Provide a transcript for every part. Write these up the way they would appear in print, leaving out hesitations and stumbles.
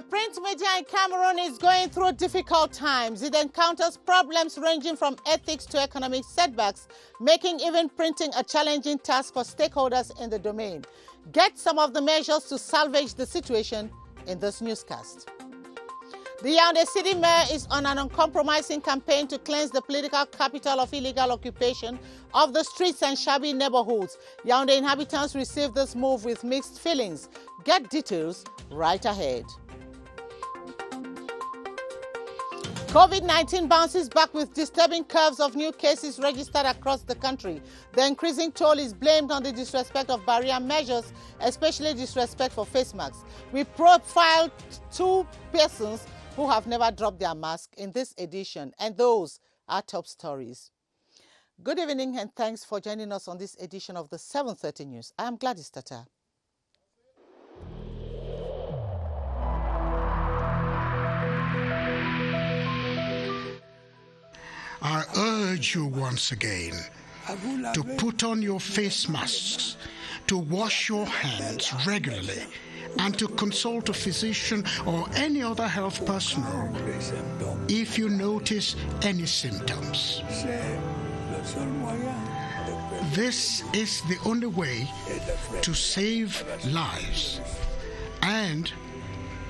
The print media in Cameroon is going through difficult times. It encounters problems ranging from ethics to economic setbacks, making even printing a challenging task for stakeholders in the domain. Get some of the measures to salvage the situation in this newscast. The Yaoundé City Mayor is on an uncompromising campaign to cleanse the political capital of illegal occupation of the streets and shabby neighborhoods. Yaoundé inhabitants received this move with mixed feelings. Get details right ahead. COVID-19 bounces back with disturbing curves of new cases registered across the country. The increasing toll is blamed on the disrespect of barrier measures, especially disrespect for face masks. We profiled 2 persons who have never dropped their mask in this edition, and those are top stories. Good evening and thanks for joining us on this edition of the 7:30 News. I am Gladys Tata. I urge you once again to put on your face masks, to wash your hands regularly, and to consult a physician or any other health personnel if you notice any symptoms. This is the only way to save lives and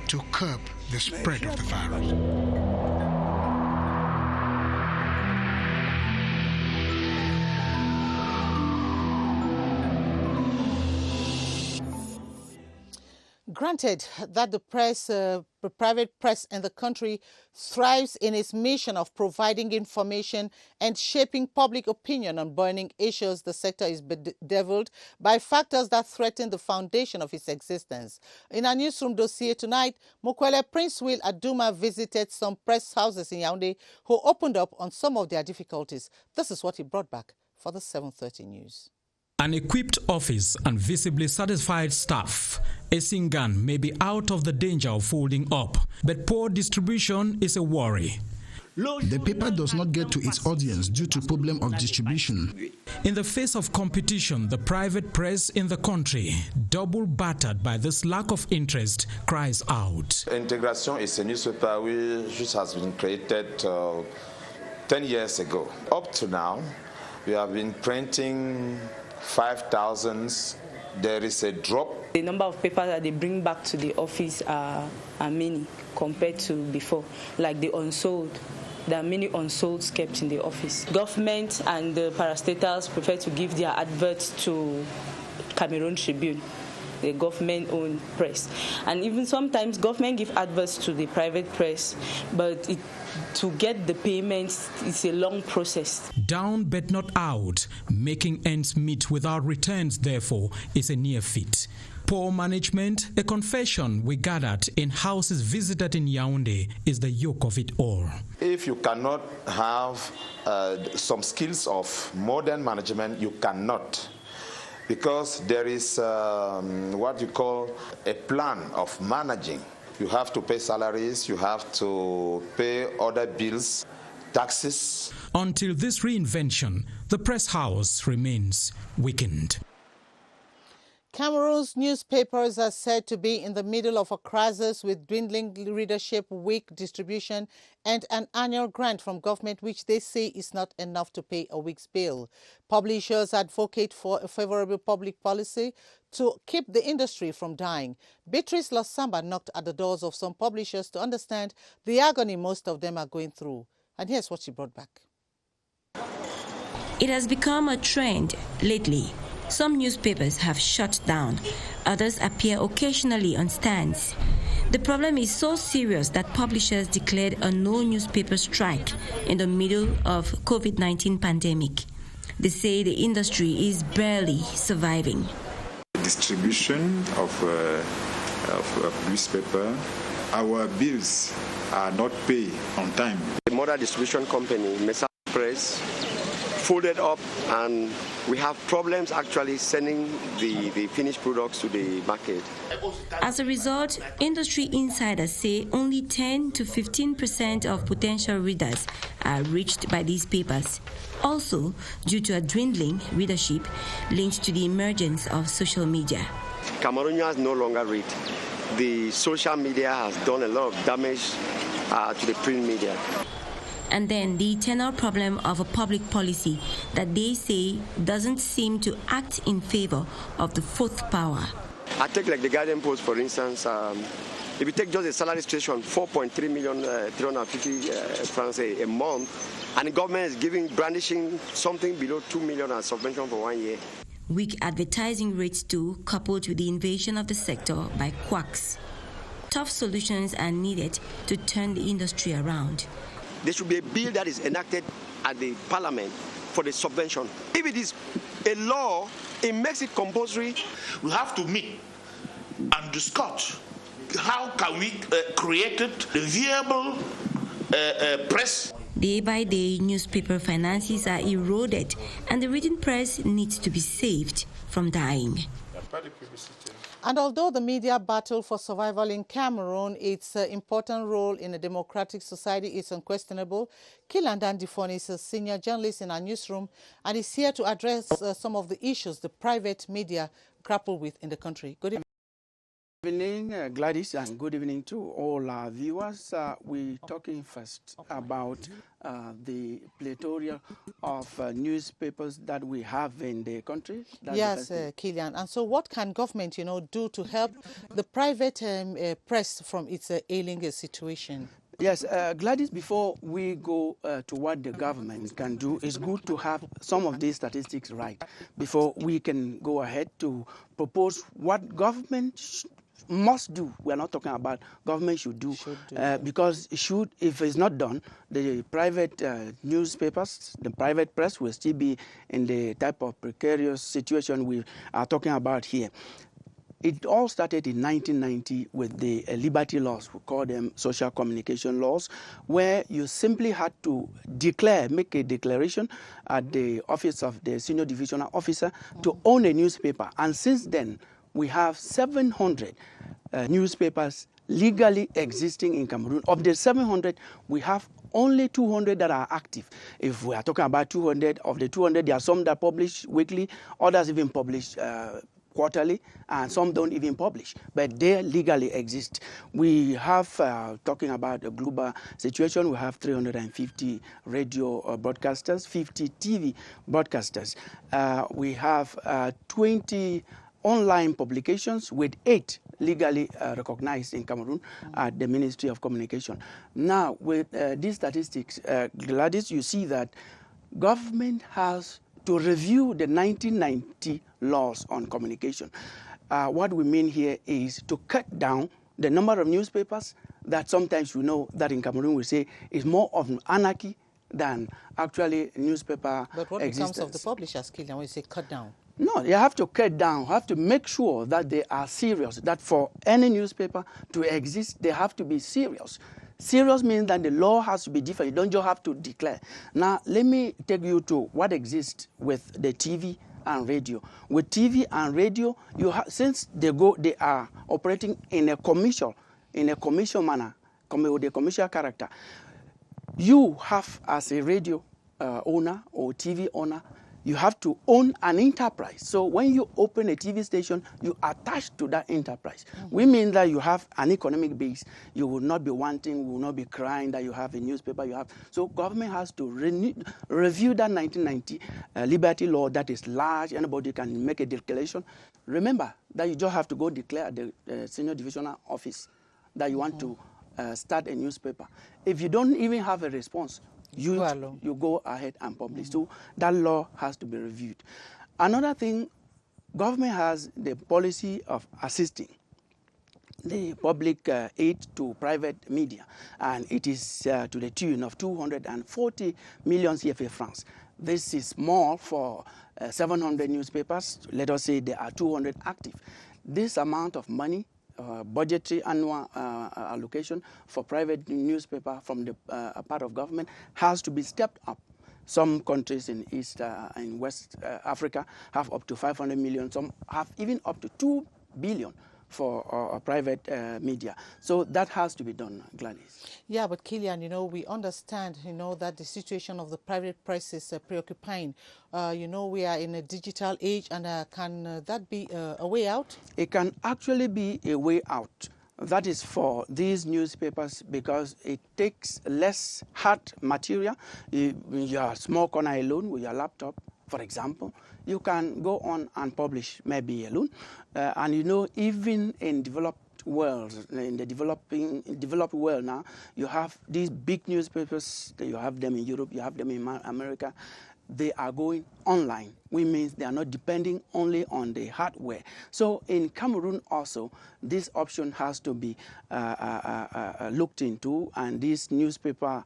to curb the spread of the virus. Granted that the private press in the country thrives in its mission of providing information and shaping public opinion on burning issues, the sector is bedeviled by factors that threaten the foundation of its existence. In our newsroom dossier tonight, Mukwele Prince Will Aduma visited some press houses in Yaoundé who opened up on some of their difficulties. This is what he brought back for the 7:30 News. An equipped office and visibly satisfied staff. Esingan may be out of the danger of folding up, but poor distribution is a worry. The paper does not get to its audience due to problem of distribution. In the face of competition, the private press in the country, double battered by this lack of interest, cries out. Integration is a newspaper which has been created 10 years ago. Up to now, we have been printing 5,000. There is a drop. The number of papers that they bring back to the office are many compared to before, like the unsold. There are many unsolds kept in the office. Government and the parastatals prefer to give their adverts to Cameroon Tribune, the government-owned press. And even sometimes government give adverts to the private press, but to get the payments, it's a long process. Down but not out, making ends meet without returns, therefore, is a near feat. Poor management, a confession we gathered in houses visited in Yaoundé, is the yoke of it all. If you cannot have some skills of modern management, you cannot. Because there is what you call a plan of managing. You have to pay salaries, you have to pay other bills, taxes. Until this reinvention, the press house remains weakened. Cameroon's newspapers are said to be in the middle of a crisis with dwindling readership, weak distribution, and an annual grant from government which they say is not enough to pay a week's bill. Publishers advocate for a favorable public policy to keep the industry from dying. Beatrice Losamba knocked at the doors of some publishers to understand the agony most of them are going through. And here's what she brought back. It has become a trend lately. Some newspapers have shut down. Others appear occasionally on stands. The problem is so serious that publishers declared a no-newspaper strike in the middle of COVID-19 pandemic. They say the industry is barely surviving. Distribution of newspaper, our bills are not paid on time. The modern distribution company, Mesa Press, folded up, and we have problems actually sending the finished products to the market. As a result, industry insiders say only 10 to 15% of potential readers are reached by these papers. Also, due to a dwindling readership linked to the emergence of social media. Cameroonians no longer read. The social media has done a lot of damage to the print media. And then the eternal problem of a public policy that they say doesn't seem to act in favor of the fourth power. I take like the Guardian Post, for instance. If you take just the salary situation, 4.3 million, 350 francs a month, and the government is brandishing something below 2 million as subvention for 1 year. Weak advertising rates too, coupled with the invasion of the sector by quacks. Tough solutions are needed to turn the industry around. There should be a bill that is enacted at the parliament for the subvention. If it is a law, it makes it compulsory. We have to meet and discuss how can we create the viable press. Day by day, newspaper finances are eroded, and the reading press needs to be saved from dying. And although the media battle for survival in Cameroon, its important role in a democratic society is unquestionable, Kilandan Difon is a senior journalist in our newsroom and is here to address some of the issues the private media grapple with in the country. Good evening. Good evening, Gladys, and good evening to all our viewers. We're talking first about the plethora of newspapers that we have in the country. Yes, Kilian. And so what can government, do to help the private press from its ailing situation? Yes, Gladys, before we go to what the government can do, it's good to have some of these statistics right before we can go ahead to propose what government must do. We're not talking about government should do, because if it's not done, the private newspapers, the private press will still be in the type of precarious situation we are talking about here. It all started in 1990 with the liberty laws, we call them social communication laws, where you simply had to make a declaration at the office of the senior divisional officer to own a newspaper. And since then, we have 700 newspapers legally existing in Cameroon. Of the 700, we have only 200 that are active. If we are talking about 200, of the 200, there are some that publish weekly, others even publish quarterly, and some don't even publish, but they legally exist. We have, talking about a global situation, we have 350 radio broadcasters, 50 TV broadcasters. We have 20 online publications with 8 legally recognized in Cameroon at the Ministry of Communication. Now, with these statistics, Gladys, you see that government has to review the 1990 laws on communication. What we mean here is to cut down the number of newspapers that sometimes we know that in Cameroon we say is more of anarchy than actually newspaper existence. But what becomes of the publishers, Kilian, when you say cut down? No, they have to cut down, have to make sure that they are serious, that for any newspaper to exist, they have to be serious. Serious means that the law has to be different. You don't just have to declare. Now, let me take you to what exists with the TV and radio. With TV and radio, since they are operating in a commercial manner, with a commercial character. You have, as a radio owner or TV owner, you have to own an enterprise. So when you open a TV station, you attach to that enterprise. We mean that you have an economic base. You will not be wanting, you will not be crying that you have a newspaper. So government has to review that 1990 liberty law that is large. Anybody can make a declaration. Remember that you just have to go declare at the senior divisional office that you want to start a newspaper. If you don't even have a response, you go ahead and publish. So that law has to be reviewed. Another thing, government has the policy of assisting the public aid to private media, and it is to the tune of 240 million CFA francs. This is more for 700 newspapers. Let us say there are 200 active. This amount of money, budgetary annual allocation for private newspaper from the part of government has to be stepped up. Some countries in East and West Africa have up to 500 million. Some have even up to 2 billion for private media. So that has to be done, Gladys. Yeah, but Killian, we understand, that the situation of the private press is preoccupying. We are in a digital age, and can that be a way out? It can actually be a way out. That is for these newspapers because it takes less hard material. In your small corner alone with your laptop, for example, you can go on and publish maybe alone. And even in developed world, in the developed world now, you have these big newspapers. You have them in Europe, you have them in America. They are going online, which means they are not depending only on the hardware. So in Cameroon also, this option has to be looked into, and these newspaper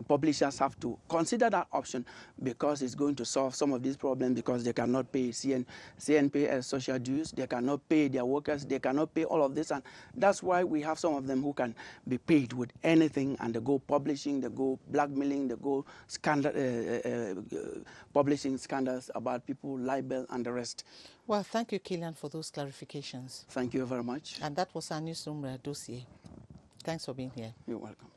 publishers have to consider that option because it's going to solve some of these problems because they cannot pay CNP social dues, they cannot pay their workers, they cannot pay all of this, and that's why we have some of them who can be paid with anything, and they go publishing, they go blackmailing, they go publishing scandals about people, libel, and the rest. Well, thank you, Killian, for those clarifications. Thank you very much. And that was our newsroom dossier. Thanks for being here. You're welcome.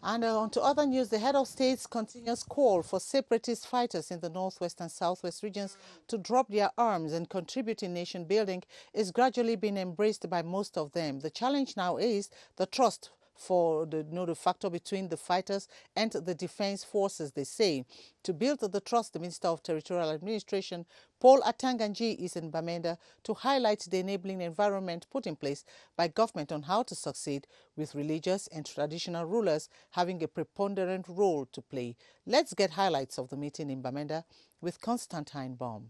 And on to other news, the head of state's continuous call for separatist fighters in the northwest and southwest regions to drop their arms and contribute in nation building is gradually being embraced by most of them. The challenge now is the trust for the factor between the fighters and the defense forces, they say. To build the trust, the Minister of Territorial Administration, Paul Atanganji, is in Bamenda to highlight the enabling environment put in place by government on how to succeed, with religious and traditional rulers having a preponderant role to play. Let's get highlights of the meeting in Bamenda with Constantine Baum.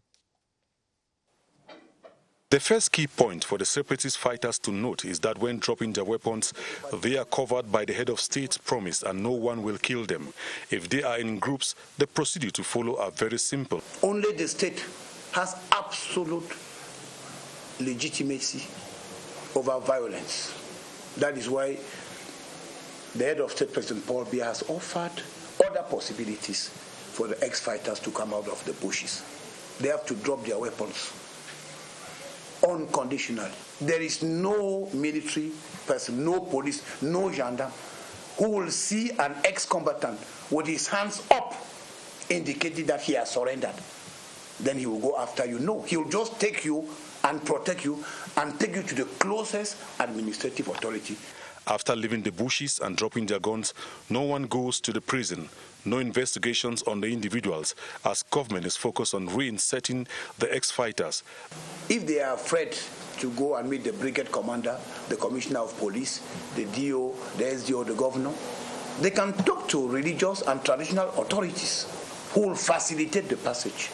The first key point for the separatist fighters to note is that when dropping their weapons, they are covered by the head of state's promise and no one will kill them. If they are in groups, the procedure to follow are very simple. Only the state has absolute legitimacy over violence. That is why the head of state, President Paul Biya, has offered other possibilities for the ex-fighters to come out of the bushes. They have to drop their weapons unconditionally. There is no military person, no police, no gendarme who will see an ex-combatant with his hands up indicating that he has surrendered. Then he will go after you. No, he will just take you and protect you and take you to the closest administrative authority. After leaving the bushes and dropping their guns, no one goes to the prison. No investigations on the individuals, as government is focused on reinserting the ex-fighters. If they are afraid to go and meet the brigade commander, the commissioner of police, the DO, the SDO, the governor, they can talk to religious and traditional authorities who will facilitate the passage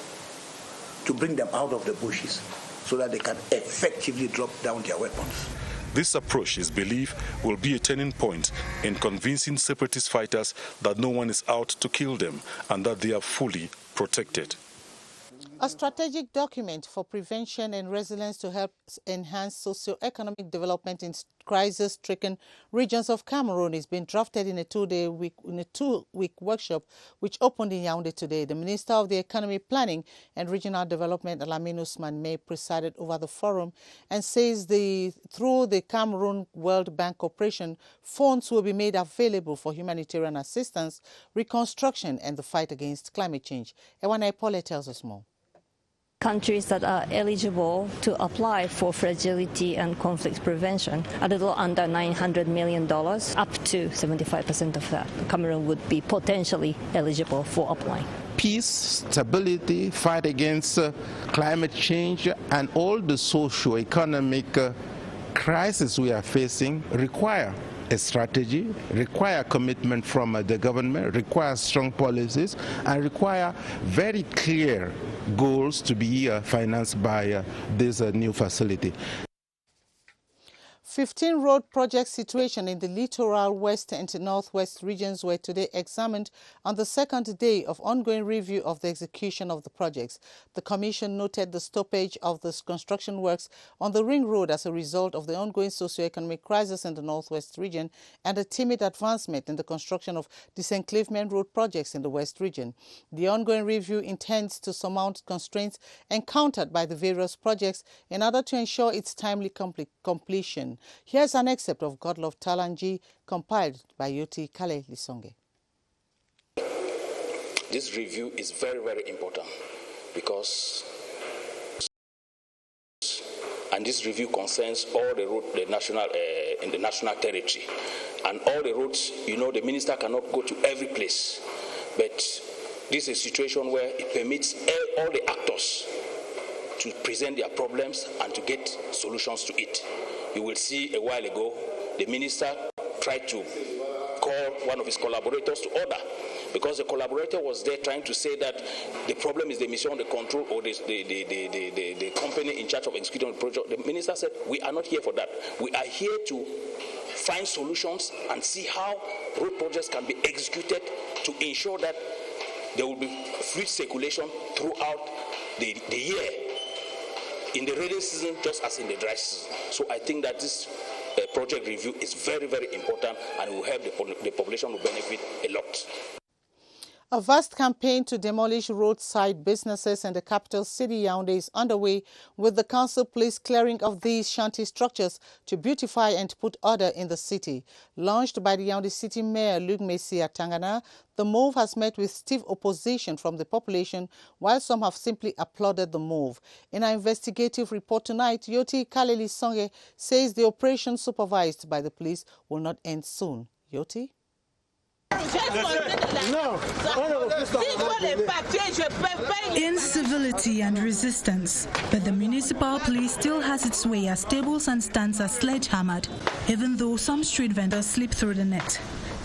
to bring them out of the bushes so that they can effectively drop down their weapons. This approach is believed will be a turning point in convincing separatist fighters that no one is out to kill them and that they are fully protected. A strategic document for prevention and resilience to help enhance socio-economic development in crisis-stricken regions of Cameroon is being drafted in a two-week workshop which opened in Yaoundé today. The Minister of the Economy, Planning and Regional Development, Alamine Ousmane May, presided over the forum and says through the Cameroon World Bank Corporation, funds will be made available for humanitarian assistance, reconstruction and the fight against climate change. Ewana Epole tells us more. Countries that are eligible to apply for fragility and conflict prevention, a little under $900 million, up to 75% of that. Cameroon would be potentially eligible for applying. Peace, stability, fight against climate change, and all the socio-economic crises we are facing require a strategy, require commitment from the government, require strong policies, and require very clear goals to be financed by this new facility. 15 road project situation in the littoral west and northwest regions were today examined on the second day of ongoing review of the execution of the projects. The Commission noted the stoppage of the construction works on the Ring Road as a result of the ongoing socio-economic crisis in the northwest region and a timid advancement in the construction of disenclavement road projects in the west region. The ongoing review intends to surmount constraints encountered by the various projects in order to ensure its timely completion. Here's an excerpt of Godlove Talanji, compiled by Yoti Kale Lisonge. This review is very, very important because, and this review concerns all the roads in the national territory, and all the roads. You know, the minister cannot go to every place, but this is a situation where it permits all the actors to present their problems and to get solutions to it. You will see a while ago, the minister tried to call one of his collaborators to order because the collaborator was there trying to say that the problem is the mission, the control, or the company in charge of executing the project. The minister said, we are not here for that. We are here to find solutions and see how road projects can be executed to ensure that there will be free circulation throughout the year, in the rainy season just as in the dry season. So I think that this project review is very, very important and will help the population to benefit a lot. A vast campaign to demolish roadside businesses in the capital city, Yaoundé, is underway, with the council police clearing of these shanty structures to beautify and put order in the city. Launched by the Yaoundé City Mayor Luc Messia Tangana, the move has met with stiff opposition from the population, while some have simply applauded the move. In our investigative report tonight, Yoti Kaleli Songe says the operation supervised by the police will not end soon. Yoti? Incivility and resistance, but the municipal police still has its way as tables and stands are sledgehammered, even though some street vendors slip through the net.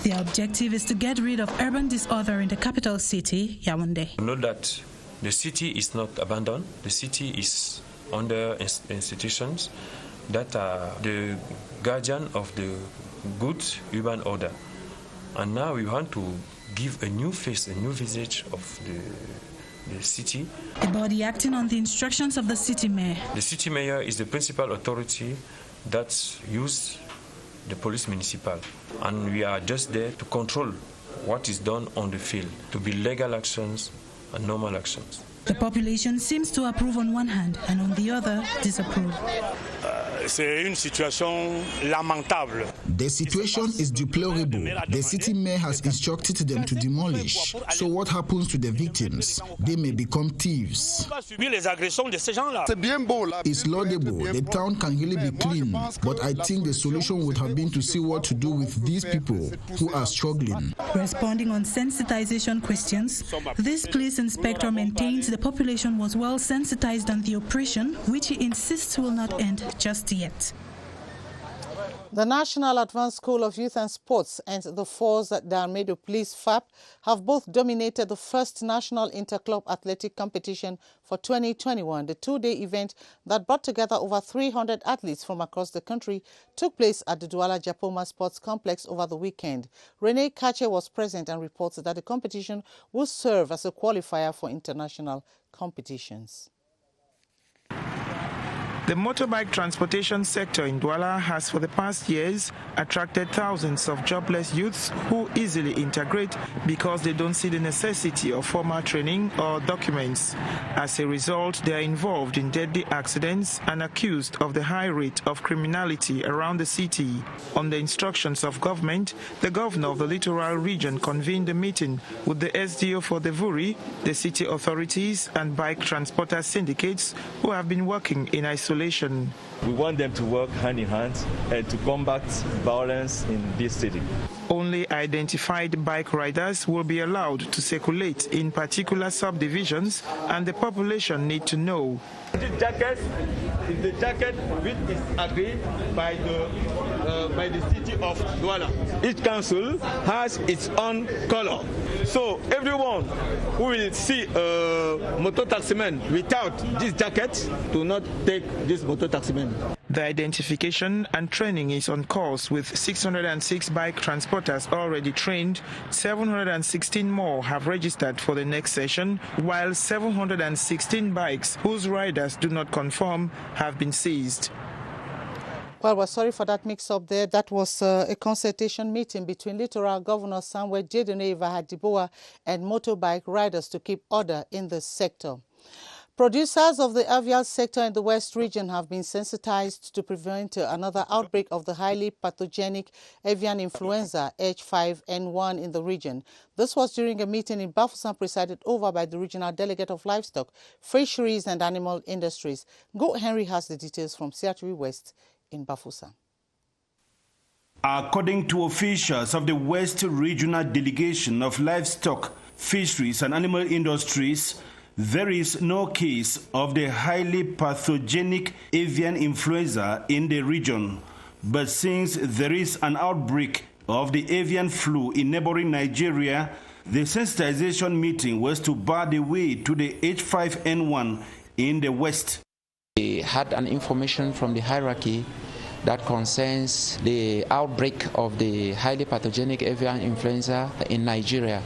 Their objective is to get rid of urban disorder in the capital city, Yaoundé. Note that the city is not abandoned. The city is under institutions that are the guardian of the good urban order. And now we want to give a new face, a new visage of the city. A body acting on the instructions of the city mayor. The city mayor is the principal authority that uses the police municipal. And we are just there to control what is done on the field, to be legal actions and normal actions. The population seems to approve on one hand and on the other disapprove. C'est une situation lamentable. The situation is deplorable. The city mayor has instructed them to demolish. So what happens to the victims? They may become thieves. It's laudable. The town can really be clean. But I think the solution would have been to see what to do with these people who are struggling. Responding on sensitization questions, this police inspector maintains the population was well sensitized on the operation, which he insists will not end just yet. The National Advanced School of Youth and Sports and the Force at Darmedo Police FAP have both dominated the first National Interclub Athletic Competition for 2021. The two-day event that brought together over 300 athletes from across the country took place at the Douala Japoma Sports Complex over the weekend. Rene Kache was present and reports that the competition will serve as a qualifier for international competitions. The motorbike transportation sector in Douala has for the past years attracted thousands of jobless youths who easily integrate because they don't see the necessity of formal training or documents. As a result, they are involved in deadly accidents and accused of the high rate of criminality around the city. On the instructions of government, the governor of the littoral region convened a meeting with the SDO for the Vuri, the city authorities and bike transporter syndicates who have been working in isolation. We want them to work hand in hand and to combat violence in this city. Only identified bike riders will be allowed to circulate in particular subdivisions, and the population need to know. This jacket is the jacket which is agreed by the city of Douala. Each council has its own color. So everyone who will see a motor taximan without this jacket do not take this motor taximan. The identification and training is on course, with 606 bike transporters already trained. 716 more have registered for the next session, while 716 bikes whose riders do not conform have been seized. Well, we're sorry for that mix-up there. That was a consultation meeting between Littoral Governor Samuel Jedone Vahadiboa and motorbike riders to keep order in the sector. Producers of the avian sector in the West region have been sensitized to prevent another outbreak of the highly pathogenic avian influenza H5N1 in the region. This was during a meeting in Bafoussam presided over by the Regional Delegate of Livestock, Fisheries and Animal Industries. Go Henry has the details from CRTV West in Bafoussam. According to officials of the West Regional Delegation of Livestock, Fisheries and Animal Industries, there is no case of the highly pathogenic avian influenza in the region. But since there is an outbreak of the avian flu in neighboring Nigeria, the sensitization meeting was to bar the way to the H5N1 in the West. We had an information from the hierarchy that concerns the outbreak of the highly pathogenic avian influenza in Nigeria.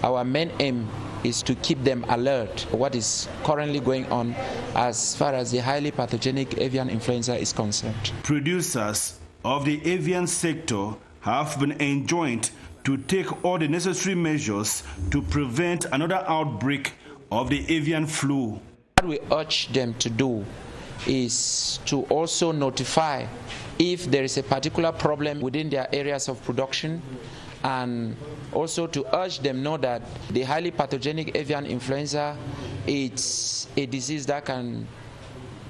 Our main aim is to keep them alert what is currently going on as far as the highly pathogenic avian influenza is concerned. Producers of the avian sector have been enjoined to take all the necessary measures to prevent another outbreak of the avian flu. What we urge them to do is to also notify if there is a particular problem within their areas of production, and also to urge them know that the highly pathogenic avian influenza is a disease that can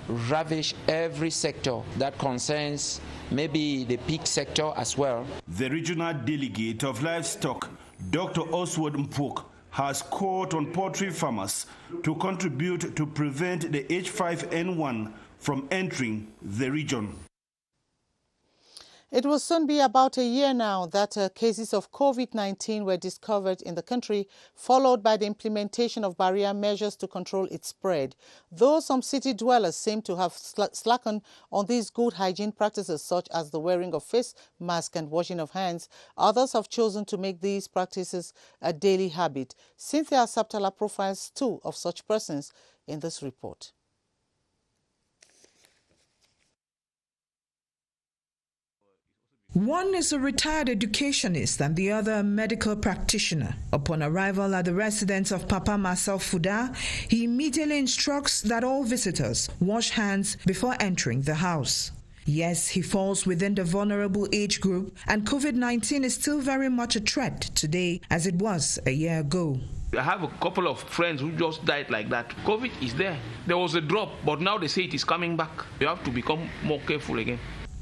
ravish every sector that concerns maybe the pig sector as well. The regional delegate of livestock, Dr. Oswald Mpok, has called on poultry farmers to contribute to prevent the H5N1 from entering the region. It will soon be about a year now that cases of COVID-19 were discovered in the country, followed by the implementation of barrier measures to control its spread. Though some city dwellers seem to have slackened on these good hygiene practices, such as the wearing of face masks and washing of hands, others have chosen to make these practices a daily habit. Cynthia Saptala profiles two of such persons in this report. One is a retired educationist and the other a medical practitioner. Upon arrival at the residence of Papa Marcel Fouda, he immediately instructs that all visitors wash hands before entering the house. Yes, he falls within the vulnerable age group, and COVID-19 is still very much a threat today as it was a year ago. I have a couple of friends who just died like that. COVID is there. There was a drop, but now they say it is coming back. You have to become more careful again.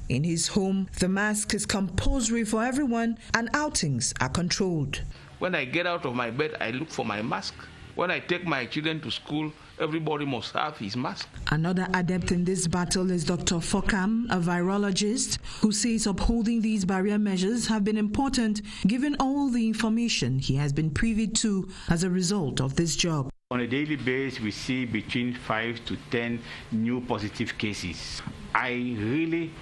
In his home, the mask is compulsory for everyone and outings are controlled. When I get out of my bed, I look for my mask. When I take my children to school, everybody must have his mask. Another adept in this battle is Dr. Fokam, a virologist, who says upholding these barrier measures have been important given all the information he has been privy to as a result of this job. On a daily basis, we see between 5 to 10 new positive cases. I really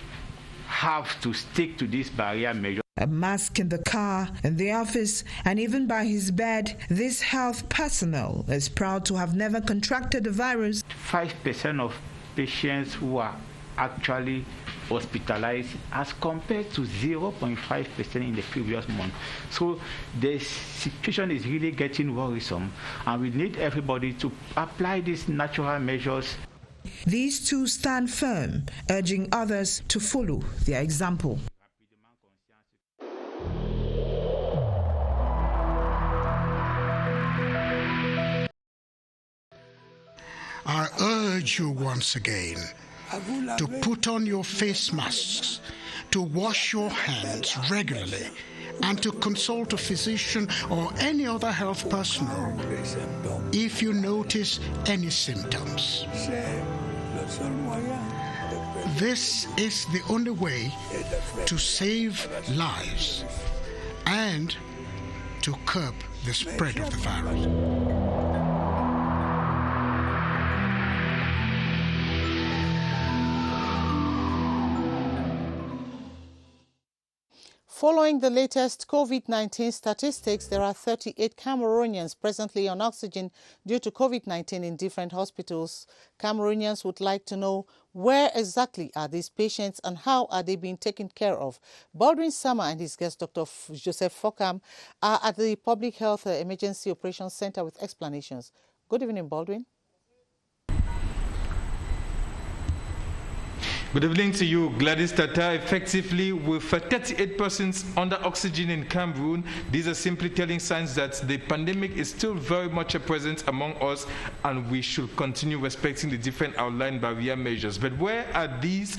have to stick to this barrier measure. A mask in the car, in the office, and even by his bed, this health personnel is proud to have never contracted the virus. 5% of patients who are actually hospitalized as compared to 0.5% in the previous month. So the situation is really getting worrisome, and we need everybody to apply these natural measures. These two stand firm, urging others to follow their example. I urge you once again to put on your face masks, to wash your hands regularly, and to consult a physician or any other health personnel if you notice any symptoms. This is the only way to save lives and to curb the spread of the virus. Following the latest COVID-19 statistics, there are 38 Cameroonians presently on oxygen due to COVID-19 in different hospitals. Cameroonians would like to know where exactly are these patients and how are they being taken care of. Baldwin Sama and his guest, Dr. Joseph Fokam, are at the Public Health Emergency Operations Center with explanations. Good evening, Baldwin. Good evening to you, Gladys Tata. Effectively, with 38 persons under oxygen in Cameroon, these are simply telling signs that the pandemic is still very much present among us, and we should continue respecting the different outlined barrier measures. But where are these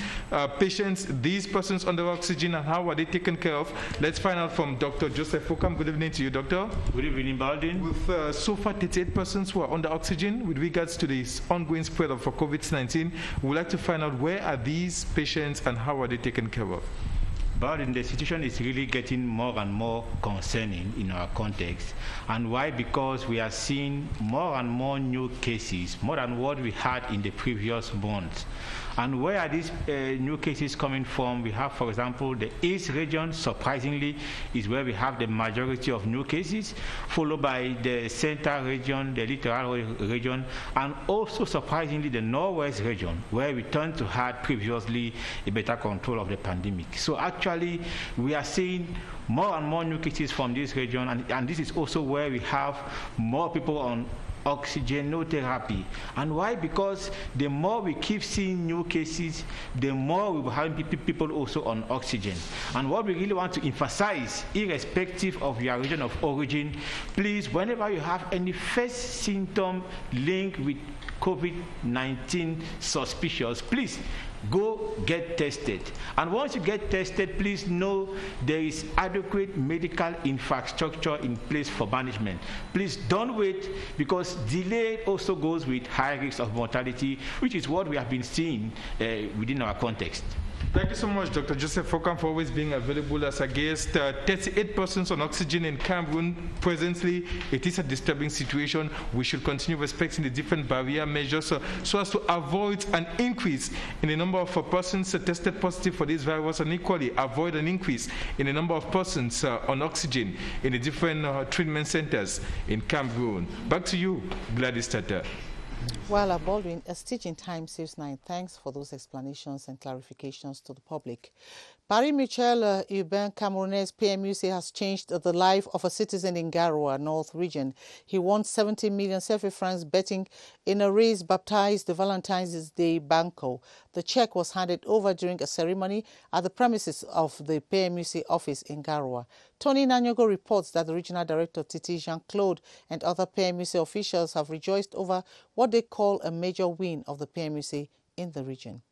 patients, these persons under oxygen, and how are they taken care of? Let's find out from Dr. Joseph Fokam. Good evening to you, Doctor. Good evening, Baldwin. With so far 38 persons who are under oxygen with regards to this ongoing spread of COVID-19, we would like to find out where are these patients and how are they taken care of? But the situation is really getting more and more concerning in our context. And why? Because we are seeing more and more new cases, more than what we had in the previous months. And where are these new cases coming from? We have, for example, the East region, surprisingly, is where we have the majority of new cases, followed by the Center region, the Littoral region, and also, surprisingly, the Northwest region, where we tend to have previously a better control of the pandemic. So actually, we are seeing more and more new cases from this region, and this is also where we have more people on oxygenotherapy. And why? Because the more we keep seeing new cases, the more we will have people also on oxygen. And what we really want to emphasize, irrespective of your region of origin, please, whenever you have any first symptom linked with COVID-19 suspicious, please go get tested. And once you get tested, please know there is adequate medical infrastructure in place for management. Please don't wait, because delay also goes with high risks of mortality, which is what we have been seeing within our context. Thank you so much, Dr. Joseph Fokam, for always being available as a guest. 38 persons on oxygen in Cameroon. Presently, it is a disturbing situation. We should continue respecting the different barrier measures so as to avoid an increase in the number of persons tested positive for this virus, and equally avoid an increase in the number of persons on oxygen in the different treatment centers in Cameroon. Back to you, Gladys Tata. Well, Baldwin, a stitch in time saves 9. Thanks for those explanations and clarifications to the public. Paris Michel Urbain Camerounais PMUC has changed the life of a citizen in Garoua, North region. He won 70 million CFA francs betting in a race baptized the Valentine's Day Banco. The check was handed over during a ceremony at the premises of the PMUC office in Garoua. Tony Nanyogo reports that the regional director Titi Jean-Claude and other PMUC officials have rejoiced over what they call a major win of the PMUC in the region.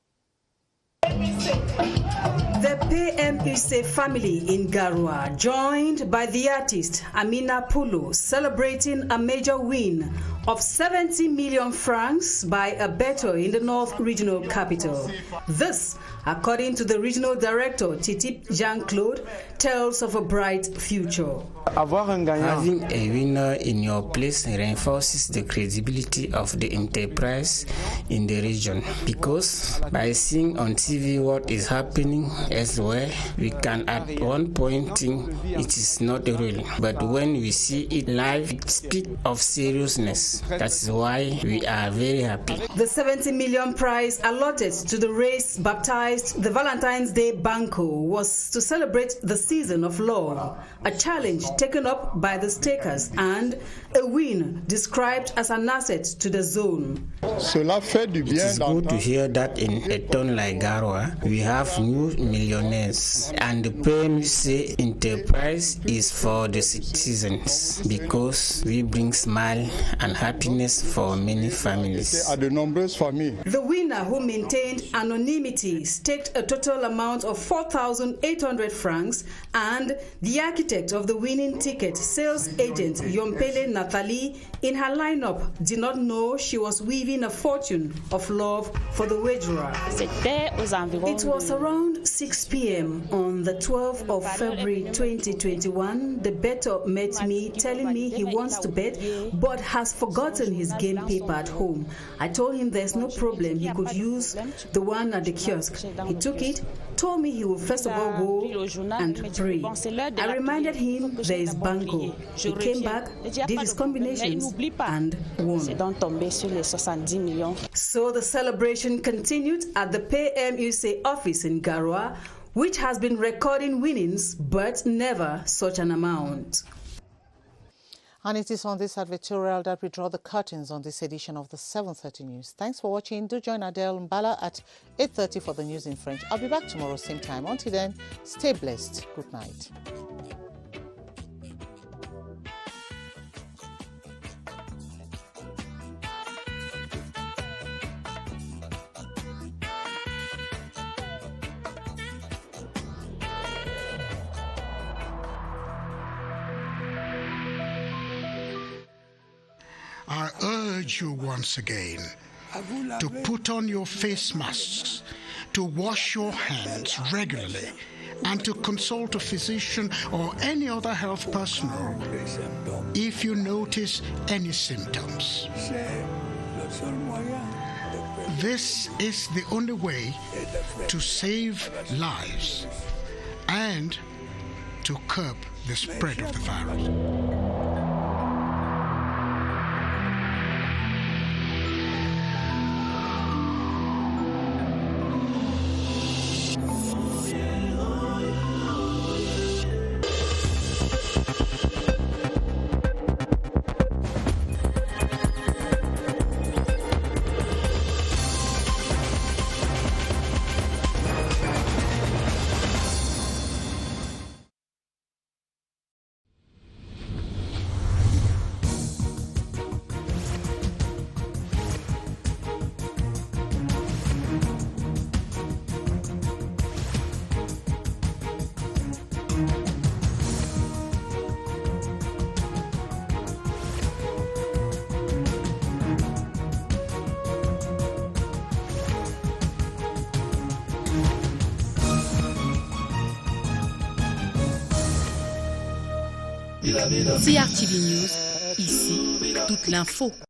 The PMUC family in Garoua, joined by the artist Amina Pulu, celebrating a major win of 70 million francs by a bettor in the North Regional Capital. This, according to the regional director Titi Jean-Claude, tells of a bright future. Having a winner in your place reinforces the credibility of the enterprise in the region, because by seeing on TV what is happening elsewhere, we can at one point think it is not real, but when we see it live, it speaks of seriousness. That's why we are very happy. The 70 million prize allotted to the race baptized the Valentine's Day Banco was to celebrate the season of love, a challenge taken up by the stakers and a win described as an asset to the zone. It is good to hear that in a town like Garoua, we have new millionaires, and the PMUC enterprise is for the citizens, because we bring smile and happiness for many families. The winner, who maintained anonymity, staked a total amount of 4,800 francs, and the architect of the winning ticket, sales agent Yompele Nathalie, in her lineup, did not know she was weaving a fortune of love for the wagerer. It was around 6 p.m. on the 12th of February 2021. The bettor met me, telling me he wants to bet but has forgotten his game paper at home. I told him there's no problem, he could use the one at the kiosk. He took it, told me he would first of all go and pray. I reminded him there is banco. He came back, did his combinations, and won. So the celebration continued at the PMUC office in Garoua, which has been recording winnings, but never such an amount. And it is on this advertorial that we draw the curtains on this edition of the 7:30 News. Thanks for watching. Do join Adele Mbala at 8:30 for the news in French. I'll be back tomorrow, same time. Until then, stay blessed. Good night. I urge you once again to put on your face masks, to wash your hands regularly, and to consult a physician or any other health personnel if you notice any symptoms. This is the only way to save lives and to curb the spread of the virus. CRTV News, ici, toute l'info.